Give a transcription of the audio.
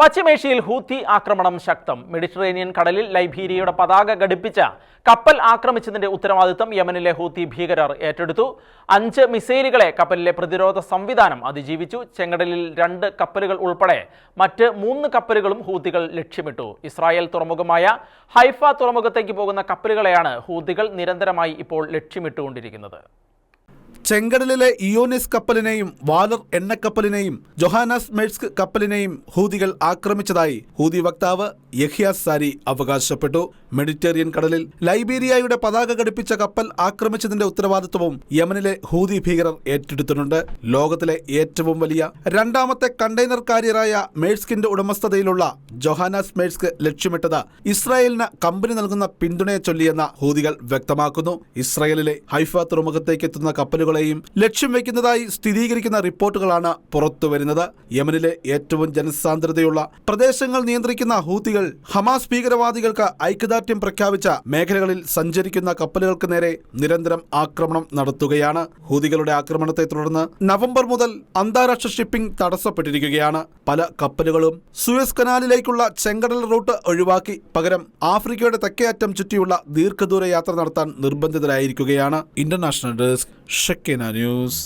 പശ്ചിമേഷ്യയിൽ ഹൂത്തി ആക്രമണം ശക്തം. മെഡിറ്ററേനിയൻ കടലിൽ ലൈബീരിയയുടെ പതാക ഘടിപ്പിച്ച കപ്പൽ ആക്രമിച്ചതിന്റെ ഉത്തരവാദിത്തം യമനിലെ ഹൂത്തി ഭീകരർ ഏറ്റെടുത്തു. 5 മിസൈലുകളെ കപ്പലിലെ പ്രതിരോധ സംവിധാനം അതിജീവിച്ചു. ചെങ്കടലിൽ 2 കപ്പലുകൾ ഉൾപ്പെടെ മറ്റ് 3 കപ്പലുകളും ഹൂത്തികൾ ലക്ഷ്യമിട്ടു. ഇസ്രായേൽ തുറമുഖമായ ഹൈഫ തുറമുഖത്തേക്ക് പോകുന്ന കപ്പലുകളെയാണ് ഹൂത്തികൾ നിരന്തരമായി ഇപ്പോൾ ലക്ഷ്യമിട്ടുകൊണ്ടിരിക്കുന്നത്. ചെങ്കടലിലെ ഇയോനിസ് കപ്പലിനെയും വാലർ എണ്ണക്കപ്പലിനെയും ജൊഹാനസ് മെഴ്സ്ക് കപ്പലിനെയും ഹൂതികൾ ആക്രമിച്ചതായി ഹൂതി വക്താവ് യഹ്യ സാരി അവകാശപ്പെട്ടു. മെഡിറ്ററേനിയൻ കടലിൽ ലൈബീരിയയുടെ പതാക ഘടിപ്പിച്ച കപ്പൽ ആക്രമിച്ചതിന്റെ ഉത്തരവാദിത്വവും യമനിലെ ഹൂതി ഭീകരർ ഏറ്റെടുത്തിട്ടുണ്ട്. ലോകത്തിലെ ഏറ്റവും വലിയ 2ാമത്തെ കണ്ടെയ്നർ കാരിയറായ മെഴ്സ്കിന്റെ ഉടമസ്ഥതയിലുള്ള ജൊഹാനസ് മെഴ്സ്ക് ലക്ഷ്യമിട്ടത് ഇസ്രായേലിന് കമ്പനി നൽകുന്ന പിന്തുണയെ ചൊല്ലിയെന്ന ഹൂതികൾ വ്യക്തമാക്കുന്നു. ഇസ്രായേലിലെ ഹൈഫ തുറമുഖത്തേക്ക് എത്തുന്ന കപ്പലുകളെയും ലക്ഷ്യം വയ്ക്കുന്നതായി സ്ഥിരീകരിക്കുന്ന റിപ്പോർട്ടുകളാണ് പുറത്തുവരുന്നത്. യമനിലെ ഏറ്റവും ജനസാന്ദ്രതയുള്ള പ്രദേശങ്ങൾ നിയന്ത്രിക്കുന്ന ഹൂതികൾ ഹമാസ് ഭീകരവാദികൾക്ക് ഐക്യദാർഢ്യം പ്രഖ്യാപിച്ച മേഖലകളിൽ സഞ്ചരിക്കുന്ന കപ്പലുകൾക്ക് നേരെ നിരന്തരം ആക്രമണം നടത്തുകയാണ്. ഹൂതികളുടെ ആക്രമണത്തെ തുടർന്ന് നവംബർ മുതൽ അന്താരാഷ്ട്ര ഷിപ്പിംഗ് തടസ്സപ്പെട്ടിരിക്കുകയാണ്. പല കപ്പലുകളും സൂയസ് കനാലിലേക്കുള്ള ചെങ്കടൽ റൂട്ട് ഒഴിവാക്കി പകരം ആഫ്രിക്കയുടെ തെക്കേ അറ്റം ചുറ്റിയുള്ള ദീർഘദൂര യാത്ര നടത്താൻ നിർബന്ധിതരായിരിക്കുകയാണ്. ഇന്റർനാഷണൽ ഡെസ്ക് ഷെക്കേന ന്യൂസ്.